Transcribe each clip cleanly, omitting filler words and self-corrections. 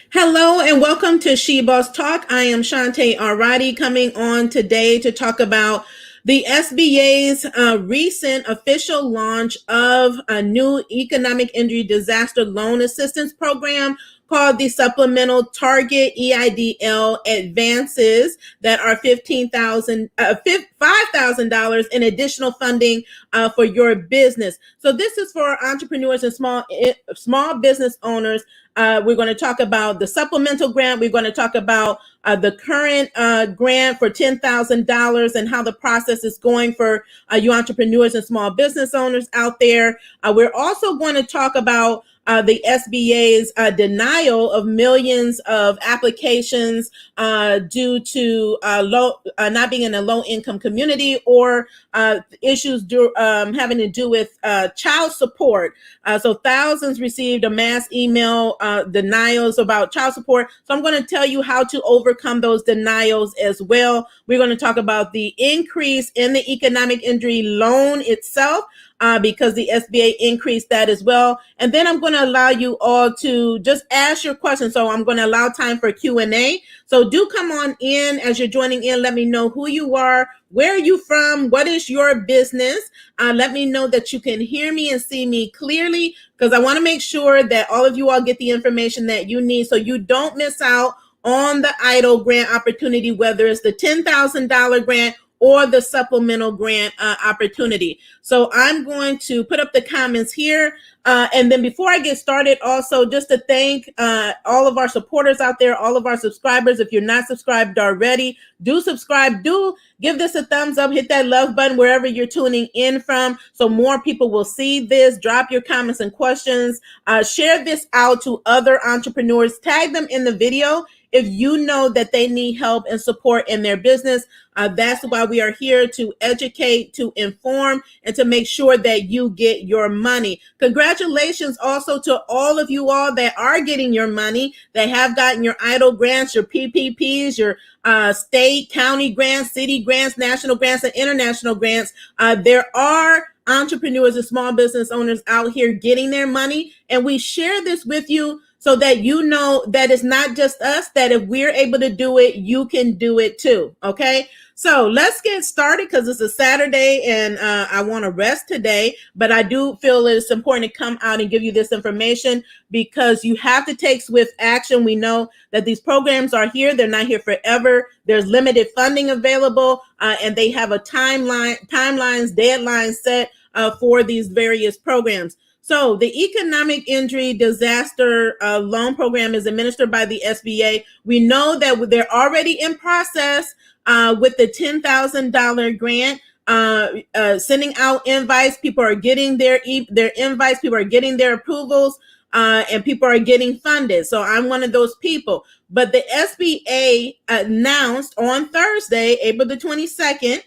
Hello and welcome to She Boss Talk. I am Shante Roddy coming on today to talk about the SBA's recent official launch of a new economic injury disaster loan assistance program called the Supplemental Targeted EIDL Avances that are $5,000 in additional funding for your business. So this is for entrepreneurs and small business owners. We're going to talk about the supplemental grant. We're going to talk about the current grant for $10,000 and how the process is going for you entrepreneurs and small business owners out there. We're also going to talk about the SBA's denial of millions of applications due to not being in a low-income community or issues having to do with child support. So thousands received a mass email denials about child support. So I'm going to tell you how to overcome those denials as well. We're going to talk about the increase in the economic injury loan itself, because the SBA increased that as well. And then I'm going to allow you all to just ask your questions. So I'm going to allow time for Q&A. So do come on in as you're joining in. Let me know who you are, where are you from, what is your business. Let me know that you can hear me and see me clearly, because I want to make sure that all of you all get the information that you need so you don't miss out on the EIDL grant opportunity, whether it's the $10,000 grant or the supplemental grant opportunity. So I'm going to put up the comments here. And then before I get started, also just to thank all of our supporters out there, all of our subscribers. If you're not subscribed already, do subscribe. Do give this a thumbs up. Hit that love button wherever you're tuning in from so more people will see this. Drop your comments and questions. Share this out to other entrepreneurs. Tag them in the video if you know that they need help and support in their business. That's why we are here, to educate, to inform, and to make sure that you get your money. Congratulations also to all of you all that are getting your money, that have gotten your EIDL grants, your PPPs, your state, county grants, city grants, national grants, and international grants. There are entrepreneurs and small business owners out here getting their money, and we share this with you so that you know that it's not just us, that if we're able to do it, you can do it too, okay? So let's get started, because it's a Saturday and I want to rest today, but I do feel it's important to come out and give you this information because you have to take swift action. We know that these programs are here. They're not here forever. There's limited funding available, and they have a deadlines set for these various programs. So the Economic Injury Disaster Loan Program is administered by the SBA. We know that they're already in process with the $10,000 grant, sending out invites. People are getting their invites. People are getting their approvals, and people are getting funded. So I'm one of those people. But the SBA announced on Thursday, April the 22nd,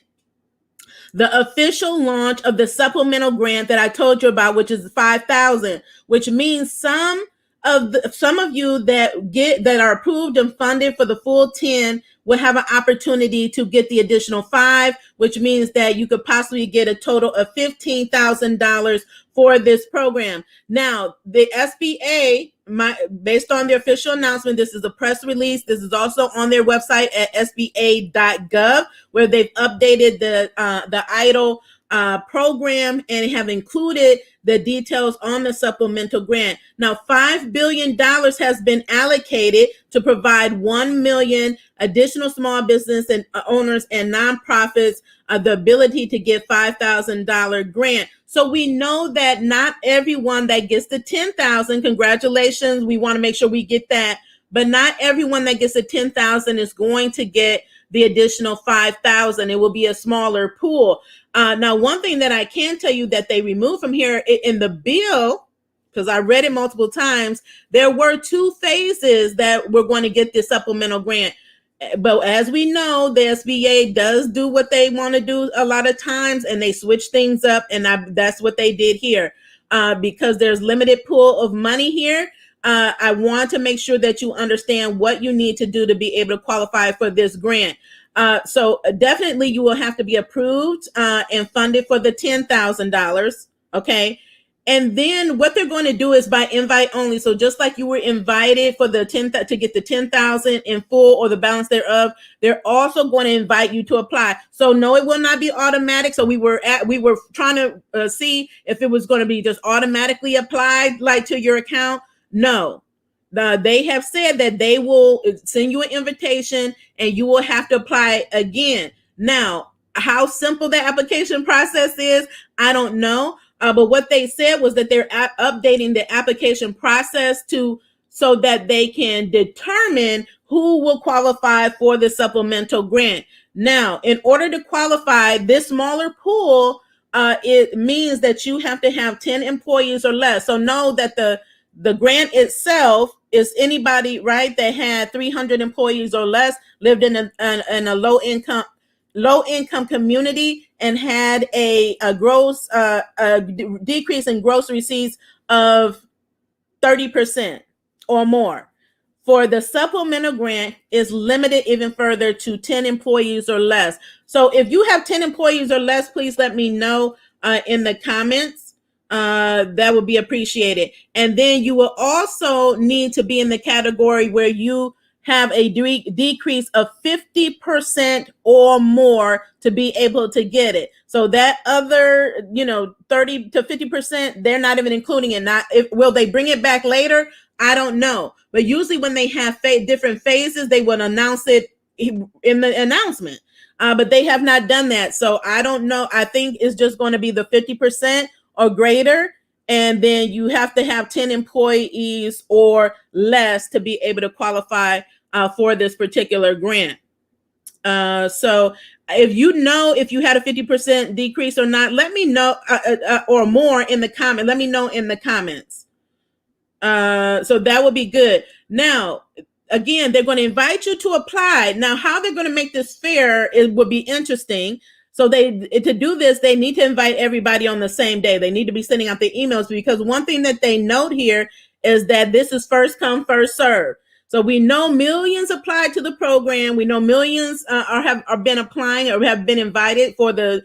the official launch of the supplemental grant that I told you about, which is $5,000, which means some of you that are approved and funded for the full 10 will have an opportunity to get the additional 5, which means that you could possibly get a total of $15,000 for this program. Now, the SBA, based on their official announcement, this is a press release. This is also on their website at sba.gov, where they've updated the EIDL program and have included the details on the supplemental grant. Now, $5 billion has been allocated to provide 1 million additional small business and owners and nonprofits the ability to get $5,000 grant. So we know that not everyone that gets the $10,000, congratulations, we want to make sure we get that, but not everyone that gets the $10,000 is going to get the additional $5,000. It will be a smaller pool. Now, one thing that I can tell you that they removed from here in the bill, because I read it multiple times, there were 2 phases that we're going to get this supplemental grant. But as we know, the SBA does do what they want to do a lot of times, and they switch things up, and that's what they did here. Because there's limited pool of money here, I want to make sure that you understand what you need to do to be able to qualify for this grant. So definitely you will have to be approved and funded for the $10,000, okay? And then what they're going to do is by invite only. So just like you were invited for the 10 to get the 10,000 in full or the balance thereof, they're also going to invite you to apply. So no, it will not be automatic. So we were trying to see if it was going to be just automatically applied like to your account. No. They have said that they will send you an invitation and you will have to apply again. Now, how simple the application process is, I don't know. But what they said was that they're updating the application process so that they can determine who will qualify for the supplemental grant. Now, in order to qualify this smaller pool, it means that you have to have 10 employees or less. So know that the grant itself is anybody, right, that had 300 employees or less, lived in a low income community, and had a gross decrease in gross receipts of 30% or more. For the supplemental grant is limited even further to 10 employees or less. So if you have 10 employees or less, please let me know in the comments. That would be appreciated. And then you will also need to be in the category where you have a decrease of 50% or more to be able to get it. So that other, 30 to 50%, they're not even including it. Will they bring it back later? I don't know. But usually when they have different phases, they will announce it in the announcement. But they have not done that. So I don't know. I think it's just going to be the 50% or greater. And then you have to have 10 employees or less to be able to qualify for this particular grant. So if you had a 50% decrease or not, let me know, or more in the comment. Let me know in the comments. So that would be good. Now, again, they're going to invite you to apply. Now, how they're going to make this fair, it would be interesting. So to do this, they need to invite everybody on the same day. They need to be sending out the emails, because one thing that they note here is that this is first come, first serve. So we know millions applied to the program. We know millions have been applying or have been invited for the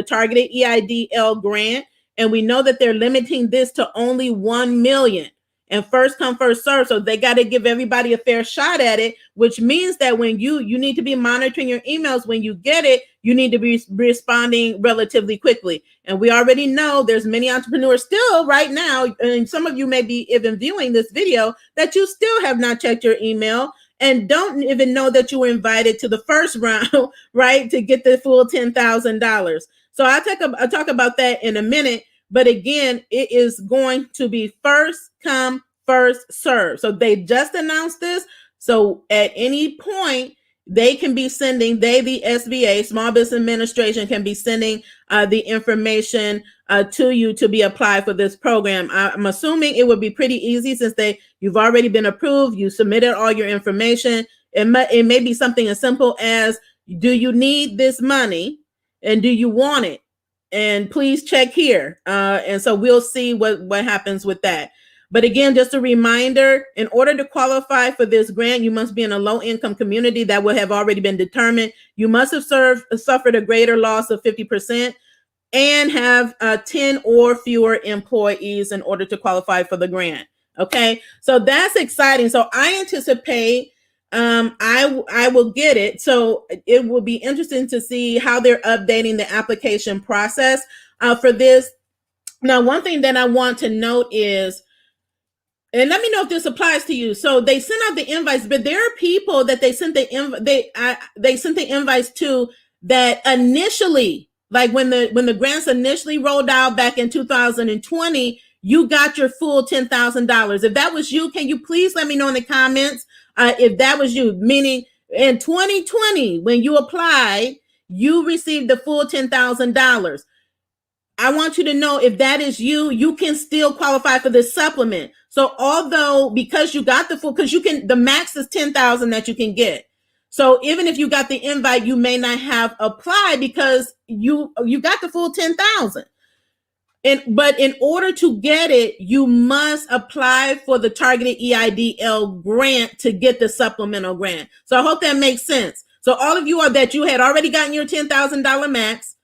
targeted EIDL grant. And we know that they're limiting this to only 1 million. And first come, first serve. So they got to give everybody a fair shot at it, which means that when you need to be monitoring your emails. When you get it, you need to be responding relatively quickly. And we already know there's many entrepreneurs still right now, and some of you may be even viewing this video, that you still have not checked your email and don't even know that you were invited to the first round, right, to get the full $10,000. So I'll talk about that in a minute. But again, it is going to be first come, first serve. So they just announced this. So at any point, they can be sending, the SBA, Small Business Administration, can be sending the information to you to be applied for this program. I'm assuming it would be pretty easy since you've already been approved. You submitted all your information. It may be something as simple as, do you need this money and do you want it? And please check here. And so we'll see what happens with that. But again, just a reminder, in order to qualify for this grant, you must be in a low-income community that will have already been determined. You must have suffered a greater loss of 50% and have 10 or fewer employees in order to qualify for the grant. Okay, so that's exciting. So I anticipate I will get it. So it will be interesting to see how they're updating the application process for this. Now, one thing that I want to note is, and let me know if this applies to you. So they sent out the invites, but there are people that they sent the invites to that initially, like when the grants initially rolled out back in 2020, you got your full $10,000. If that was you, can you please let me know in the comments if that was you? Meaning in 2020, when you applied, you received the full $10,000. I want you to know, if that is you, you can still qualify for this supplement. So although, because you got the full, because the max is 10,000 that you can get. So even if you got the invite, you may not have applied because you got the full 10,000. But in order to get it, you must apply for the targeted EIDL grant to get the supplemental grant. So I hope that makes sense. So all of you that you had already gotten your $10,000 max.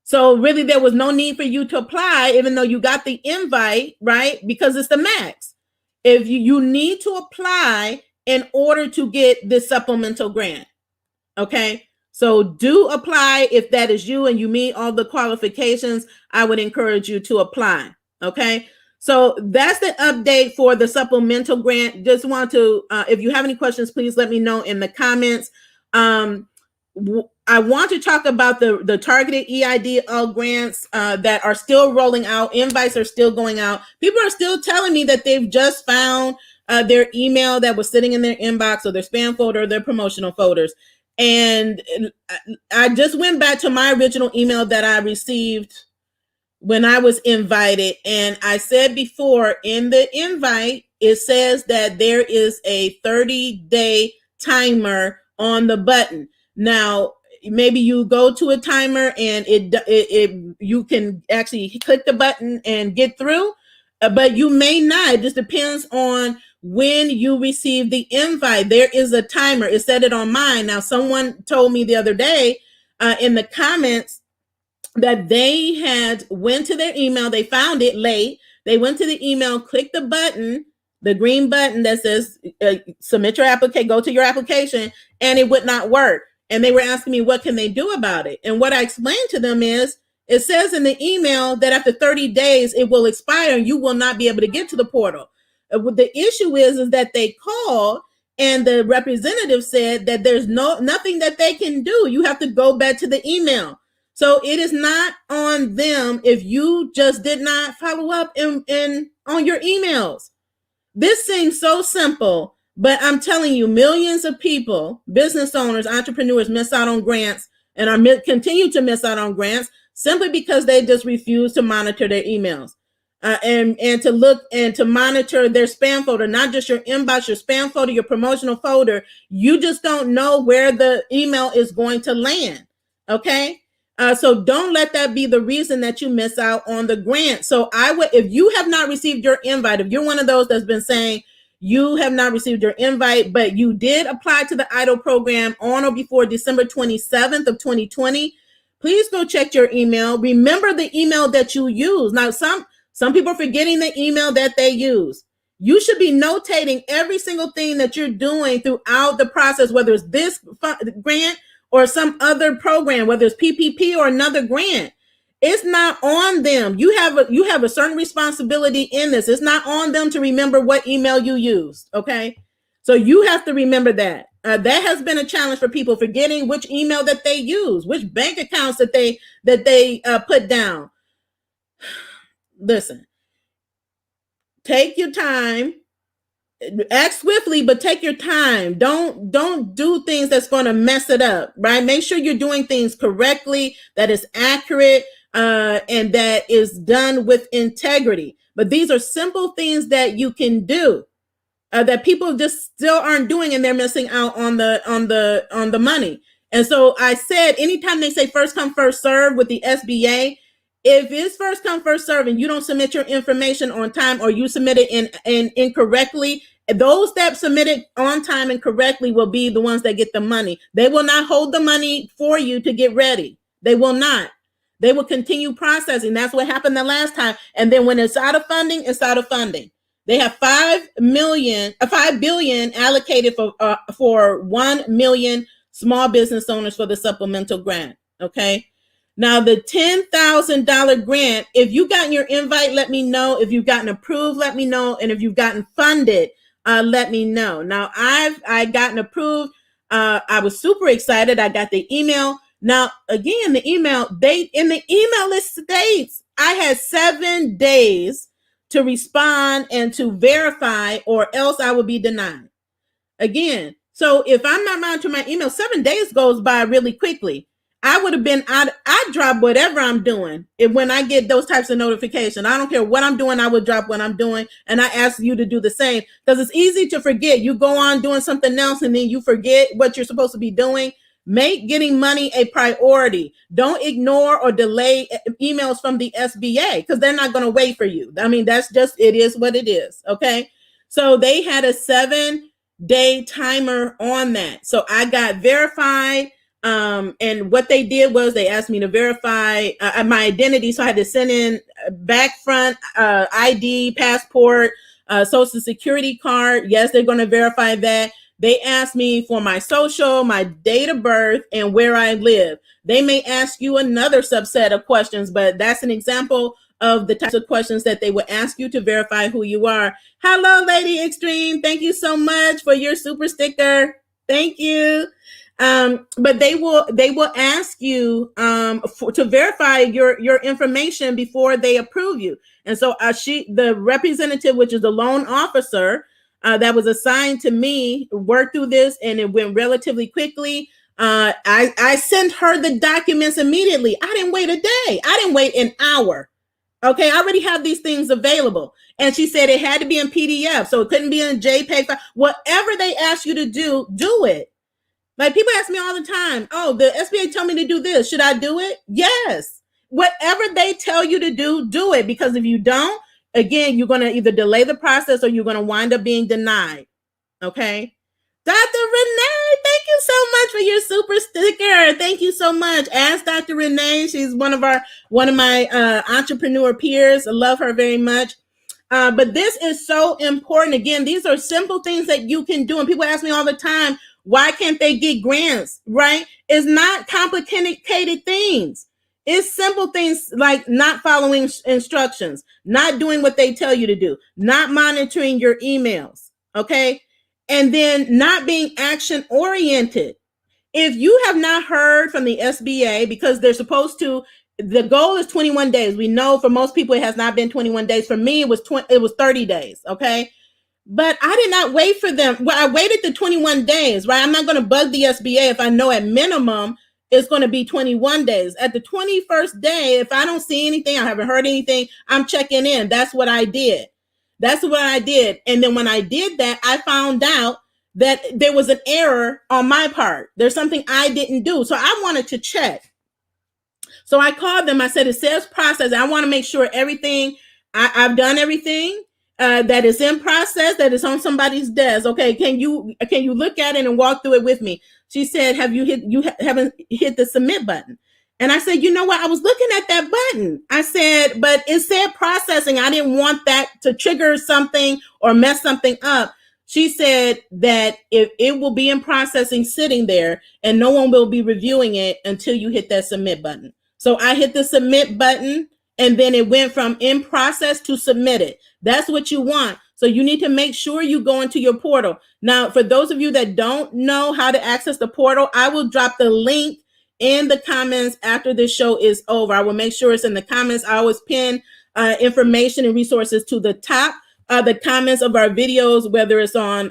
So really there was no need for you to apply, even though you got the invite, right? Because it's the max. If you need to apply in order to get this supplemental grant. Okay. So do apply if that is you and you meet all the qualifications. I would encourage you to apply. Okay. So that's the update for the supplemental grant. Just want to, if you have any questions, please let me know in the comments. I want to talk about the targeted EIDL grants that are still rolling out. Invites are still going out. People are still telling me that they've just found their email that was sitting in their inbox or their spam folder or their promotional folders. And I just went back to my original email that I received when I was invited. And I said before in the invite, it says that there is a 30-day timer on the button. Now, maybe you go to a timer and you can actually click the button and get through, but you may not. It just depends on when you receive the invite. There is a timer. It said it on mine. Now, someone told me the other day in the comments that they had went to their email. They found it late. They went to the email, clicked the button, the green button that says submit your application, go to your application, and it would not work. And they were asking me, what can they do about it? And what I explained to them is, it says in the email that after 30 days, it will expire and you will not be able to get to the portal. The issue is that they called and the representative said that there's nothing that they can do. You have to go back to the email. So it is not on them if you just did not follow up on your emails. This seems so simple, but I'm telling you, millions of people, business owners, entrepreneurs miss out on grants and continue to miss out on grants simply because they just refuse to monitor their emails and to look and to monitor their spam folder, not just your inbox, your spam folder, your promotional folder. You just don't know where the email is going to land. Okay. So don't let that be the reason that you miss out on the grant. So if you have not received your invite, if you're one of those that's been saying you have not received your invite, but you did apply to the EIDL program on or before December 27th of 2020, please go check your email. Remember the email that you use. Now, some people are forgetting the email that they use. You should be notating every single thing that you're doing throughout the process, whether it's this grant or some other program, whether it's PPP or another grant. It's not on them. You have a certain responsibility in this. It's not on them to remember what email you used. Okay. So you have to remember that. That has been a challenge for people, forgetting which email that they use, which bank accounts that they put down. Listen, take your time. Act swiftly, but take your time. Don't do things that's going to mess it up, right? Make sure you're doing things correctly, that is accurate, and that is done with integrity. But these are simple things that you can do that people just still aren't doing, and they're missing out on the money. And so I said, anytime they say first come, first serve with the SBA, if it's first come, first serve and you don't submit your information on time, or you submit it incorrectly, those that submitted on time and correctly will be the ones that get the money. They will not hold the money for you to get ready. They will not. They will continue processing. That's what happened the last time. And then when it's out of funding, it's out of funding. They have $5 billion allocated for 1 million small business owners for the supplemental grant. Okay. Now the $10,000 grant, if you've gotten your invite, let me know. If you've gotten approved, let me know. And if you've gotten funded, let me know. Now I gotten approved. I was super excited. I got the email. Now, again, the email, in the email it states I had 7 days to respond and to verify, or else I would be denied. Again, so if I'm not monitoring my email, 7 days goes by really quickly. I would have been I drop whatever I'm doing when I get those types of notifications. I don't care what I'm doing. I would drop what I'm doing. And I ask you to do the same, because it's easy to forget. You go on doing something else and then you forget what you're supposed to be doing. Make getting money a priority. Don't ignore or delay emails from the SBA, because they're not going to wait for you. I mean, that's just, it is what it is. Okay. So they had a 7-day timer on that. So I got verified. And what they did was they asked me to verify my identity. So I had to send in back, front, ID, passport, social security card. Yes, they're going to verify that. They asked me for my social, my date of birth, and where I live. They may ask you another subset of questions, but that's an example of the types of questions that they would ask you to verify who you are. Hello, Lady Extreme. Thank you so much for your super sticker. Thank you. But they will ask you to verify your information before they approve you. And so the representative, which is the loan officer that was assigned to me, worked through this, and it went relatively quickly. I sent her the documents immediately. I didn't wait a day. I didn't wait an hour. Okay, I already have these things available. And she said it had to be in PDF, so it couldn't be in JPEG file. Whatever they ask you to do it. Like, people ask me all the time, oh, the SBA told me to do this. Should I do it? Yes. Whatever they tell you to do it. Because if you don't, again, you're going to either delay the process or you're going to wind up being denied. Okay. Dr. Renee, thank you so much for your super sticker. Thank you so much. Ask Dr. Renee. She's one of my entrepreneur peers. I love her very much. But this is so important. Again, these are simple things that you can do. And people ask me all the time, why can't they get grants, right? It's not complicated things. It's simple things like not following instructions, not doing what they tell you to do, not monitoring your emails, okay? And then not being action oriented. If you have not heard from the SBA, because they're supposed to, the goal is 21 days. We know for most people it has not been 21 days. For me, it was 30 days, okay? But I did not wait for them. Well, I waited the 21 days, right? I'm not going to bug the SBA if I know at minimum it's going to be 21 days. At the 21st day, if I don't see anything, I haven't heard anything, I'm checking in. That's what I did. And then when I did that, I found out that there was an error on my part. There's something I didn't do. So I wanted to check. So I called them. I said, it says process. I want to make sure everything, I've done everything. That is in process, that is on somebody's desk. Okay, can you look at it and walk through it with me? She said, haven't hit the submit button? And I said, you know what? I was looking at that button. I said, but it said processing. I didn't want that to trigger something or mess something up. She said that if it will be in processing sitting there and no one will be reviewing it until you hit that submit button. So I hit the submit button, and then it went from in process to submitted. That's what you want. So you need to make sure you go into your portal. Now, for those of you that don't know how to access the portal, I will drop the link in the comments after this show is over. I will make sure it's in the comments. I always pin information and resources to the top of the comments of our videos, whether it's on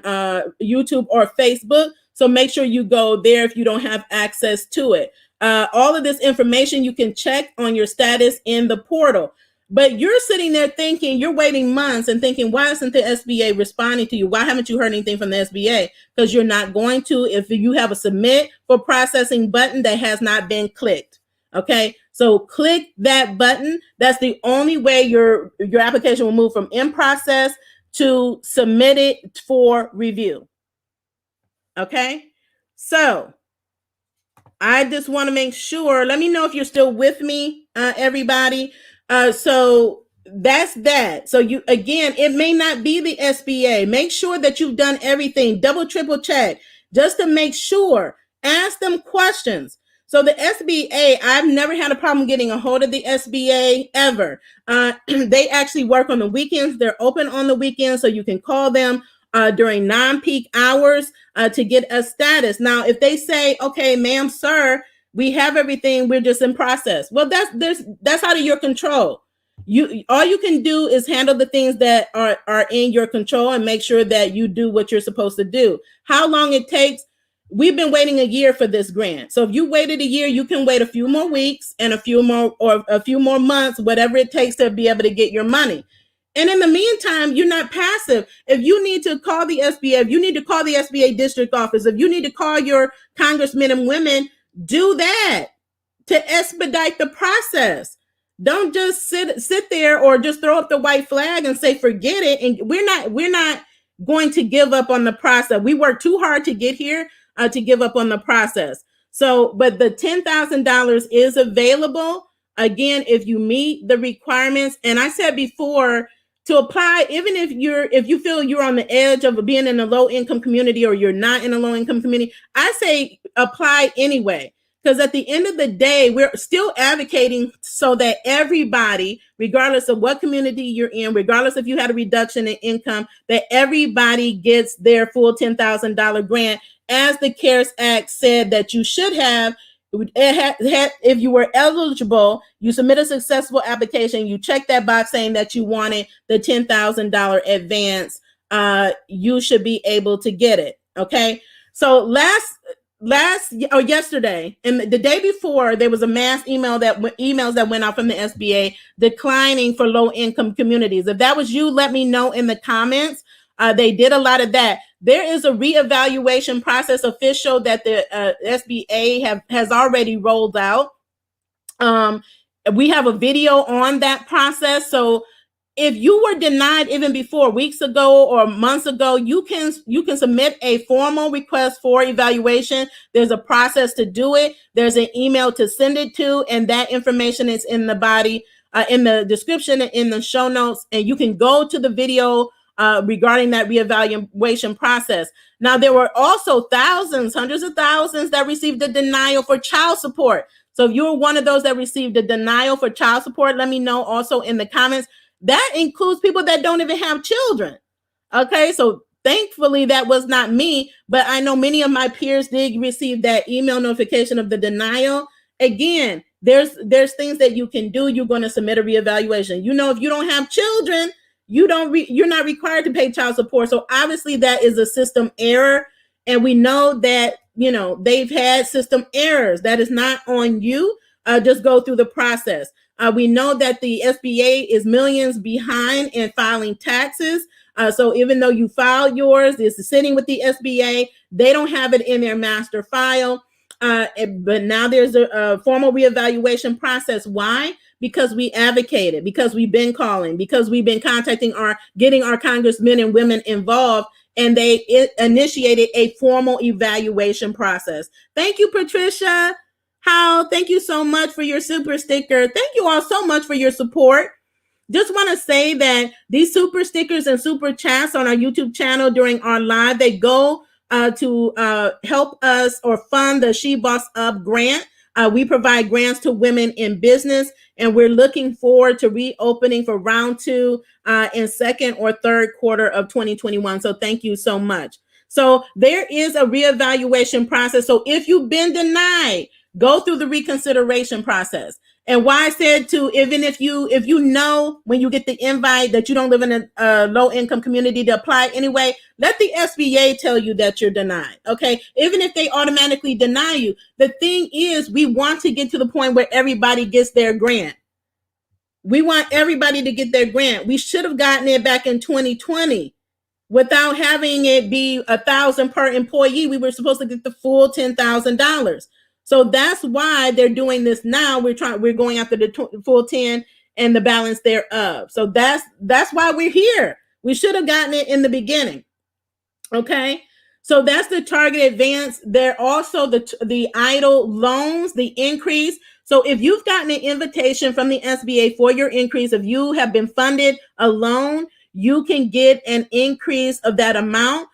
YouTube or Facebook. So make sure you go there if you don't have access to it. All of this information you can check on your status in the portal. But you're sitting there thinking, you're waiting months and thinking, why isn't the SBA responding to you? Why haven't you heard anything from the SBA? Because you're not going to if you have a submit for processing button that has not been clicked. Okay, so click that button. That's the only way your application will move from in process to submitted for review. Okay, so I just want to make sure, let me know if you're still with me, everybody. So that's that. So you, again, it may not be the SBA. Make sure that you've done everything, double, triple check, just to make sure. Ask them questions. So the SBA, I've never had a problem getting a hold of the SBA ever. They actually work on the weekends. They're open on the weekends, so you can call them during non-peak hours to get a status. Now, if they say, okay, ma'am, sir, we have everything, we're just in process. Well, that's out of your control. All you can do is handle the things that are in your control and make sure that you do what you're supposed to do. How long it takes, we've been waiting a year for this grant. So if you waited a year, you can wait a few more weeks and a few more months, whatever it takes to be able to get your money. And in the meantime, you're not passive. If you need to call the SBA, if you need to call the SBA district office, if you need to call your congressmen and women, do that to expedite the process. Don't just sit there or just throw up the white flag and say, forget it. And we're not going to give up on the process. We worked too hard to get here to give up on the process. So, but the $10,000 is available. Again, if you meet the requirements, and I said before, to apply, even if you feel you're on the edge of being in a low income community or you're not in a low income community, I say apply anyway. Because at the end of the day, we're still advocating so that everybody, regardless of what community you're in, regardless if you had a reduction in income, that everybody gets their full $10,000 grant, as the CARES Act said that you should have. If you were eligible, you submit a successful application, you check that box saying that you wanted the $10,000 advance, you should be able to get it. Okay. So yesterday and the day before, there was a mass emails that went out from the SBA declining for low income communities. If that was you, let me know in the comments. They did a lot of that. There is a reevaluation process official that the SBA has already rolled out. We have a video on that process. So if you were denied even before, weeks ago or months ago, you can submit a formal request for evaluation. There's a process to do it. There's an email to send it to, and that information is in the body, in the description, in the show notes, and you can go to the video regarding that reevaluation process. Now, there were also thousands, hundreds of thousands that received a denial for child support. So if you're one of those that received a denial for child support, let me know also in the comments. That includes people that don't even have children. Okay, so thankfully that was not me, but I know many of my peers did receive that email notification of the denial. Again, there's things that you can do. You're going to submit a reevaluation. You know, if you don't have children, you're not required to pay child support. So obviously that is a system error, and we know that, you know, they've had system errors. That is not on you. Just go through the process. We know that the SBA is millions behind in filing taxes. So even though you filed yours, it's sitting with the SBA, they don't have it in their master file. But now there's a formal reevaluation process. Why? Because we advocated, because we've been calling, because we've been getting our congressmen and women involved, and they initiated a formal evaluation process. Thank you, Patricia. How? Thank you so much for your super sticker. Thank you all so much for your support. Just want to say that these super stickers and super chats on our YouTube channel during our live, they go to help us or fund the She Boss Up grant. We provide grants to women in business, and we're looking forward to reopening for round 2 in second or third quarter of 2021. So thank you so much. So there is a reevaluation process. So if you've been denied, go through the reconsideration process. And why I said to, even if you know when you get the invite that you don't live in a low income community, to apply anyway, let the SBA tell you that you're denied. Okay, even if they automatically deny you, the thing is, we want to get to the point where everybody gets their grant. We want everybody to get their grant. We should have gotten it back in 2020 without having it be $1,000 per employee. We were supposed to get the full $10,000. So that's why they're doing this now. We're going after the full 10 and the balance thereof. So that's why we're here. We should have gotten it in the beginning. Okay. So that's the target advance. There also the EIDL loans, the increase. So if you've gotten an invitation from the SBA for your increase, if you have been funded a loan, you can get an increase of that amount.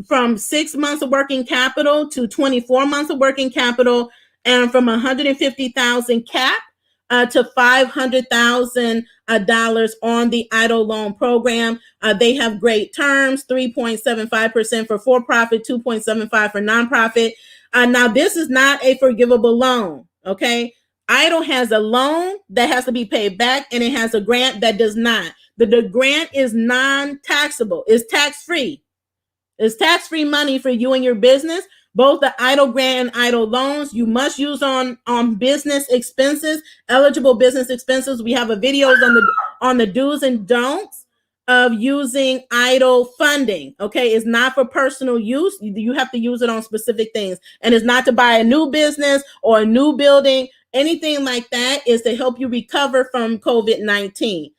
From 6 months of working capital to 24 months of working capital, and from $150,000 cap to $500,000 on the EIDL loan program. They have great terms: 3.75% for for-profit, 2.75% for nonprofit. Now, this is not a forgivable loan. Okay, EIDL has a loan that has to be paid back, and it has a grant that does not. The grant is non-taxable. It's tax-free. It's tax-free money for you and your business. Both the EIDL grant and EIDL loans, you must use on business expenses, eligible business expenses. We have a videos on the do's and don'ts of using EIDL funding. Okay, it's not for personal use. You have to use it on specific things, and it's not to buy a new business or a new building. Anything like that is to help you recover from COVID-19,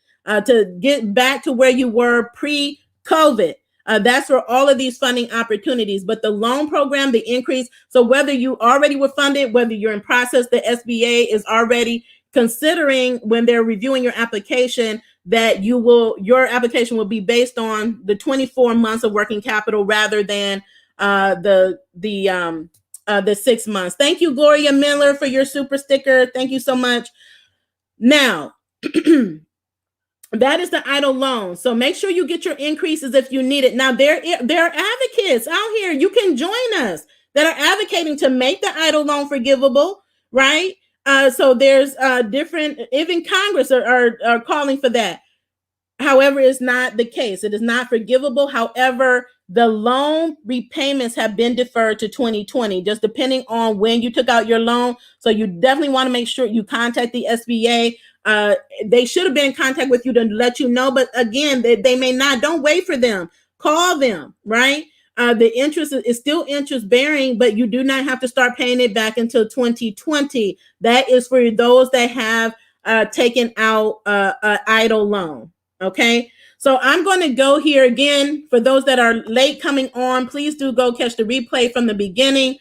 to get back to where you were pre-COVID. That's for all of these funding opportunities. But the loan program, the increase, so whether you already were funded, whether you're in process, the SBA is already considering when they're reviewing your application that your application will be based on the 24 months of working capital rather than the 6 months. Thank you, Gloria Miller, for your super sticker. Thank you so much. Now, that is the EIDL loan. So make sure you get your increases if you need it. Now, there are advocates out here. You can join us that are advocating to make the EIDL loan forgivable, right? So there's different, even Congress are calling for that. However, it's not the case. It is not forgivable. However, the loan repayments have been deferred to 2020, just depending on when you took out your loan. So you definitely want to make sure you contact the SBA. They should have been in contact with you to let you know, but again, they may not. Don't wait for them. Call them, right? The interest is still interest bearing, but you do not have to start paying it back until 2020. That is for those that have taken out an EIDL loan. Okay, so I'm going to go here again. For those that are late coming on, please do go catch the replay from the beginning.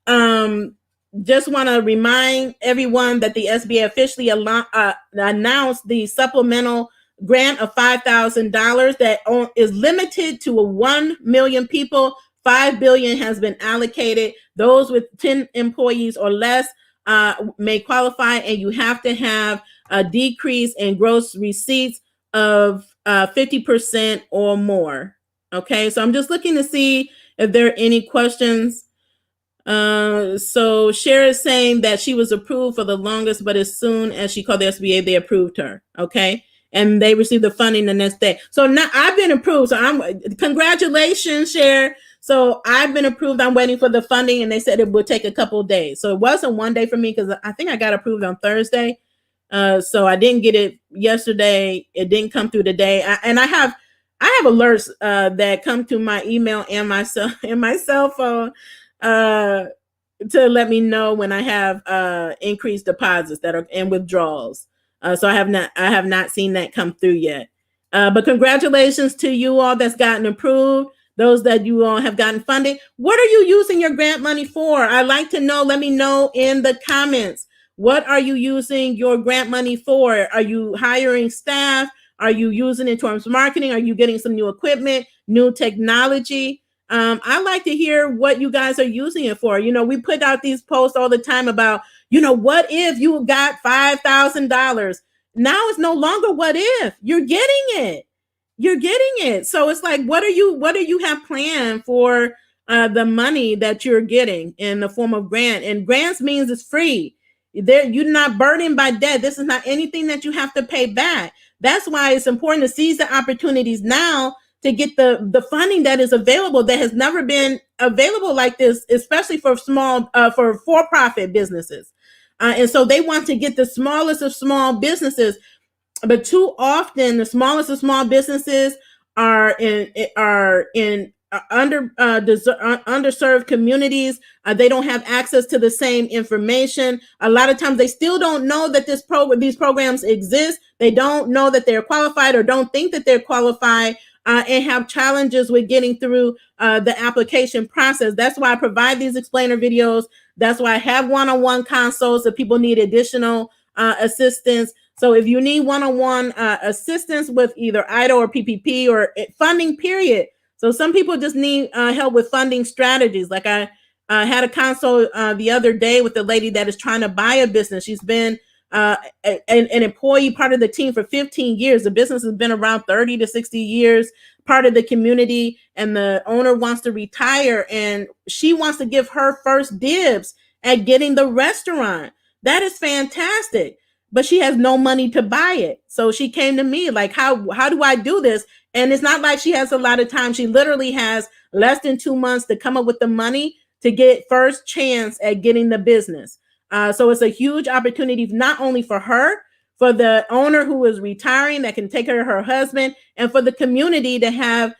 Just want to remind everyone that the SBA officially announced the supplemental grant of $5,000 that is limited to 1 million people. $5 billion has been allocated. Those with 10 employees or less may qualify, and you have to have a decrease in gross receipts of 50% or more. Okay, so I'm just looking to see if there are any questions. So Cher is saying that she was approved for the longest, but as soon as she called the SBA, they approved her. Okay, and they received the funding the next day. So now I've been approved. So congratulations, Cher. So I've been approved. I'm waiting for the funding, and they said it would take a couple of days. So it wasn't one day for me because I think I got approved on Thursday. So I didn't get it yesterday. It didn't come through today. I have alerts that come to my email and my cell phone to let me know when I have increased deposits that are in withdrawals. So I have not seen that come through yet. But congratulations to you all that's gotten approved. Those that you all have gotten funded. What are you using your grant money for? I'd like to know. Let me know in the comments. What are you using your grant money for? Are you hiring staff? Are you using it in terms of marketing? Are you getting some new equipment, new technology? I like to hear what you guys are using it for. You know, we put out these posts all the time about, you know, what if you got $5,000? Now it's no longer what if. You're getting it. You're getting it. So it's like, what do you have planned for the money that you're getting in the form of grant? And grants means it's free. You're not burdened by debt. This is not anything that you have to pay back. That's why it's important to seize the opportunities now to get the funding that is available, that has never been available like this, especially for for-profit businesses. And so they want to get the smallest of small businesses, but too often the smallest of small businesses are in underserved communities. They don't have access to the same information. A lot of times they still don't know that these programs exist. They don't know that they're qualified or don't think that they're qualified, and have challenges with getting through the application process. That's why I provide these explainer videos. That's why I have one-on-one consults if people need additional assistance. So if you need one-on-one assistance with either EIDL or PPP or funding, period. So some people just need help with funding strategies. Like I had a consult the other day with a lady that is trying to buy a business. She's been an employee, part of the team for 15 years. The business has been around 30 to 60 years, part of the community, and the owner wants to retire, and she wants to give her first dibs at getting the restaurant. That is fantastic, but she has no money to buy it. So she came to me like, how do I do this? And it's not like she has a lot of time. She literally has less than 2 months to come up with the money to get first chance at getting the business. So it's a huge opportunity, not only for her, for the owner who is retiring that can take care of her husband, and for the community to have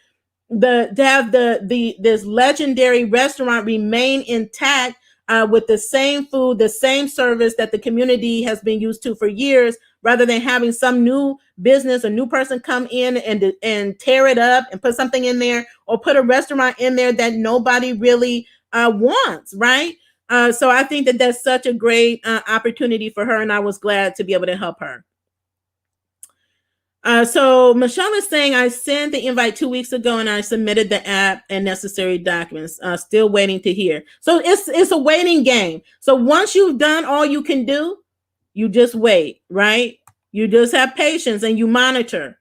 this legendary restaurant remain intact with the same food, the same service that the community has been used to for years, rather than having some new business, a new person come in and tear it up and put something in there, or put a restaurant in there that nobody really wants, right? So I think that that's such a great opportunity for her, and I was glad to be able to help her. So Michelle is saying, I sent the invite 2 weeks ago and I submitted the app and necessary documents. Still waiting to hear. So it's a waiting game. So once you've done all you can do, you just wait, right? You just have patience and you monitor,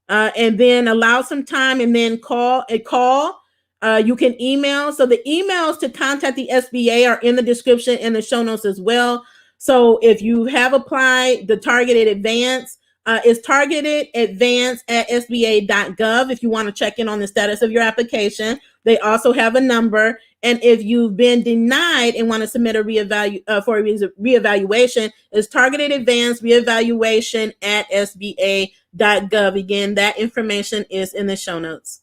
and then allow some time, and then call. You can email. So the emails to contact the SBA are in the description and the show notes as well. So if you have applied the targeted advance, it's targeted advance at sba.gov if you want to check in on the status of your application. They also have a number. And if you've been denied and want to submit a reevaluation, it's targeted advance reevaluation at sba.gov. Again, that information is in the show notes.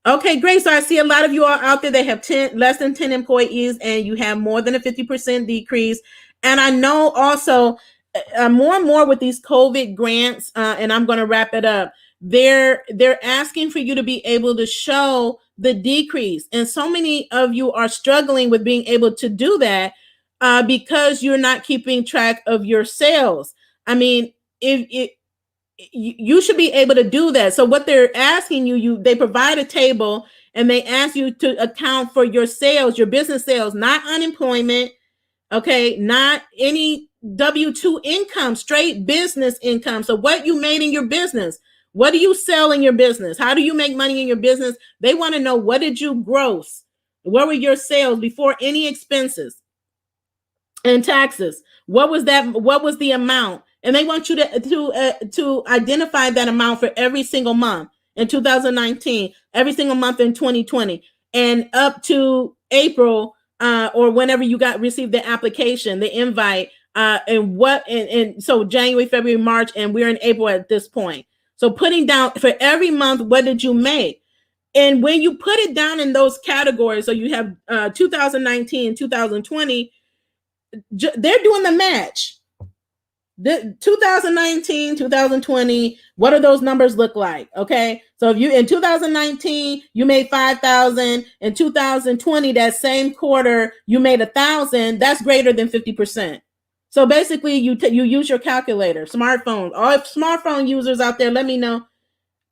Okay, great. So I see a lot of you all out there that have less than 10 employees and you have more than a 50% decrease. And I know also more and more with these COVID grants, and I'm going to wrap it up, they're asking for you to be able to show the decrease. And so many of you are struggling with being able to do that because you're not keeping track of your sales. I mean, you should be able to do that. So what they're asking they provide a table and they ask you to account for your sales, your business sales, not unemployment. Okay, not any W-2 income, straight business income. So what you made in your business, what do you sell in your business? How do you make money in your business? They want to know, what did you gross? What were your sales before any expenses and taxes? What was that? What was the amount? And they want you to identify that amount for every single month in 2019, every single month in 2020, and up to April, or whenever you received the application, the invite, and so January, February, March, and we're in April at this point. So putting down for every month, what did you make? And when you put it down in those categories, so you have 2019, 2020, they're doing the match. The 2019, 2020, what do those numbers look like? Okay, so if you in 2019 you made 5,000, in 2020 that same quarter you made 1,000, that's greater than 50%. So basically you use your calculator, smartphones. All smartphone users out there, let me know,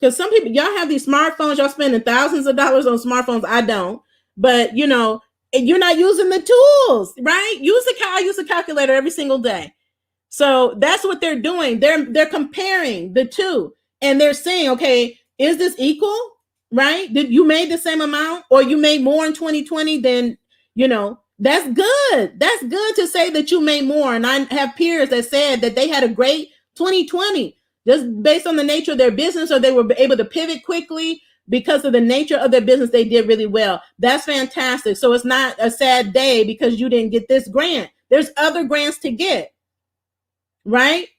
because some people, y'all have these smartphones, y'all spending thousands of dollars on smartphones. I don't, but you're not using the tools, right? I use a calculator every single day. So that's what they're doing. They're comparing the two, and they're saying, okay, is this equal, right? Did you made the same amount, or you made more in 2020? Then, that's good. That's good to say that you made more. And I have peers that said that they had a great 2020 just based on the nature of their business, or they were able to pivot quickly because of the nature of their business. They did really well. That's fantastic. So it's not a sad day because you didn't get this grant. There's other grants to get. Right?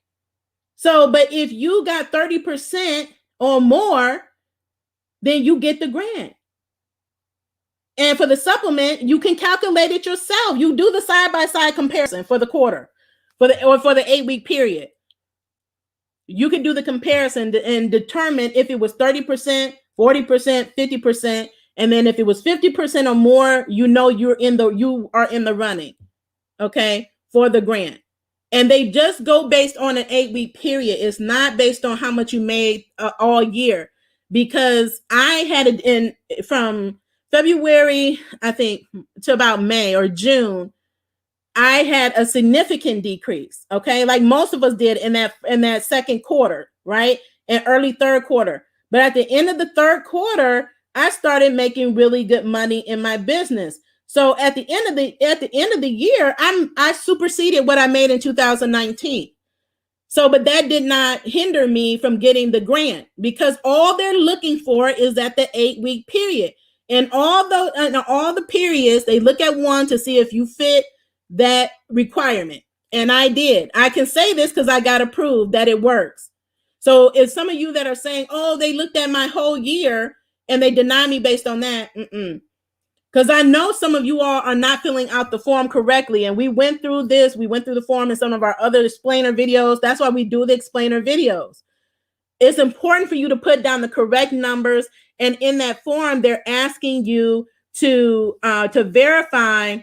So, but if you got 30% or more, then you get the grant. And for the supplement, you can calculate it yourself. You do the side-by-side comparison for the quarter, for the 8-week period. You can do the comparison and determine if it was 30%, 40%, 50%. And then if it was 50% or more, you are in the running, okay, for the grant. And they just go based on an 8-week period. It's not based on how much you made all year, because I had it from February, I think, to about May or June. I had a significant decrease. Okay, like most of us did in that second quarter, right, and early third quarter. But at the end of the third quarter, I started making really good money in my business. So at the end of the year, I superseded what I made in 2019. So, but that did not hinder me from getting the grant, because all they're looking for is at the 8-week period. And all the periods, they look at one to see if you fit that requirement. And I did. I can say this because I got approved that it works. So if some of you that are saying, oh, they looked at my whole year and they deny me based on that, Because I know some of you all are not filling out the form correctly. And we went through this. We went through the form in some of our other explainer videos. That's why we do the explainer videos. It's important for you to put down the correct numbers. And in that form, they're asking you to verify.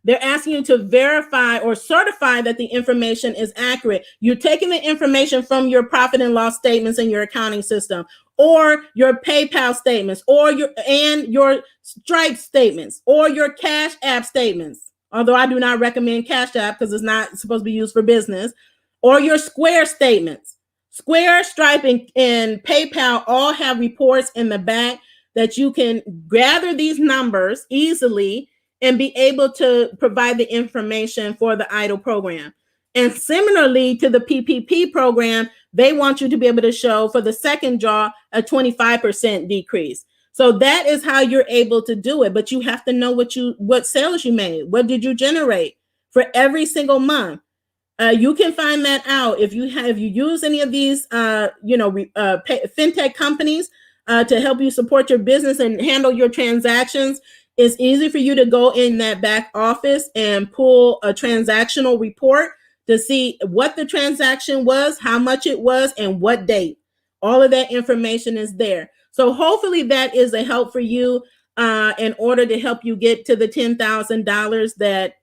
They're asking you to verify or certify that the information is accurate. You're taking the information from your profit and loss statements in your accounting system, or your PayPal statements, or your Stripe statements, or your Cash App statements. Although I do not recommend Cash App because it's not supposed to be used for business, or your Square statements. Square, Stripe, and PayPal all have reports in the back that you can gather these numbers easily and be able to provide the information for the EIDL program. And similarly to the PPP program, they want you to be able to show for the second draw a 25% decrease. So that is how you're able to do it. But you have to know what sales you made. What did you generate for every single month? You can find that out if you use any of these fintech companies to help you support your business and handle your transactions. It's easy for you to go in that back office and pull a transactional report to see what the transaction was, how much it was, and what date. All of that information is there. So hopefully that is a help for you in order to help you get to the $10,000 that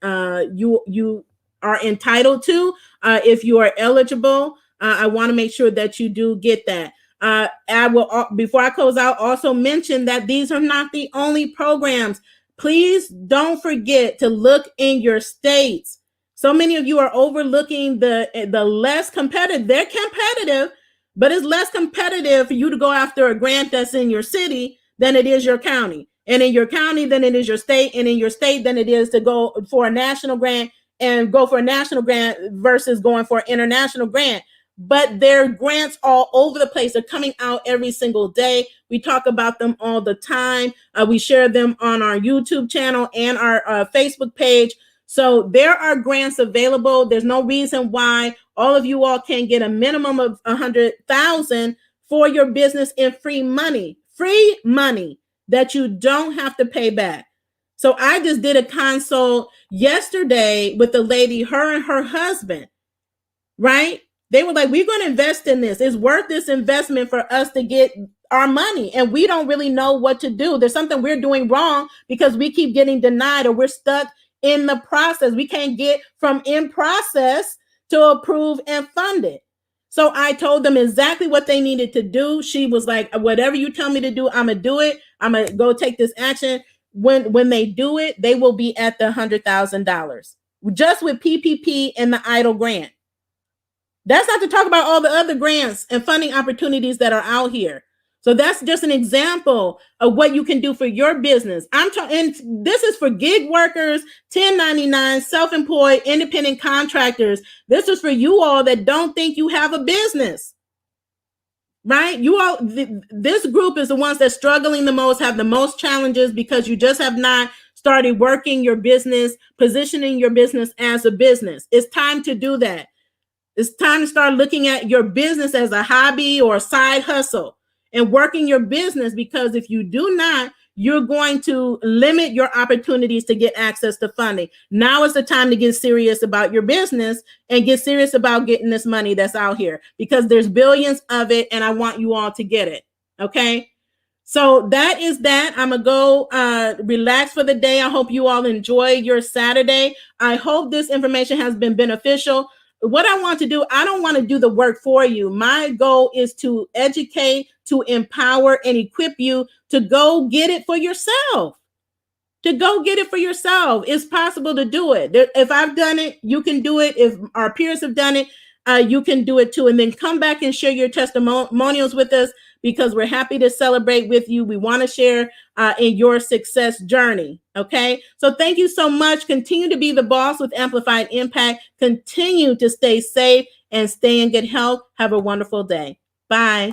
you are entitled to. If you are eligible, I want to make sure that you do get that. I will, before I close out, also mention that these are not the only programs. Please don't forget to look in your states. So many of you are overlooking the less competitive. They're competitive, but it's less competitive for you to go after a grant that's in your city than it is your county. And in your county, then it is your state. And in your state, then it is to go for a national grant and go for a national grant versus going for an international grant. But there are grants all over the place. They're coming out every single day. We talk about them all the time. We share them on our YouTube channel and our Facebook page. So there are grants available. There's no reason why all of you all can't get a minimum of $100,000 for your business in free money that you don't have to pay back. So I just did a consult yesterday with a lady, her and her husband, right? They were like, we're going to invest in this. It's worth this investment for us to get our money. And we don't really know what to do. There's something we're doing wrong because we keep getting denied or we're stuck in the process. We can't get from in process to approve and fund it. So I told them exactly what they needed to do. She was like, whatever you tell me to do, I'm going to do it. I'm going to go take this action. When they do it, they will be at the $100,000 just with PPP and the EIDL grant. That's not to talk about all the other grants and funding opportunities that are out here. So that's just an example of what you can do for your business. And this is for gig workers, 1099, self-employed, independent contractors. This is for you all that don't think you have a business. Right? You all, this group is the ones that struggling the most, have the most challenges because you just have not started working your business, positioning your business as a business. It's time to do that. It's time to start looking at your business as a hobby or a side hustle and working your business, because if you do not, you're going to limit your opportunities to get access to funding. Now is the time to get serious about your business and get serious about getting this money that's out here, because there's billions of it and I want you all to get it. Okay. So that is that. I'm going to go relax for the day. I hope you all enjoy your Saturday. I hope this information has been beneficial. What I want to do, I don't want to do the work for you. My goal is to educate, to empower, and equip you to go get it for yourself. It's possible to do it. If I've done it, you can do it. If our peers have done it, you can do it too. And then come back and share your testimonials with us, because we're happy to celebrate with you. We want to share in your success journey. Okay. So thank you so much. Continue to be the boss with amplified impact. Continue to stay safe and stay in good health. Have a wonderful day. Bye.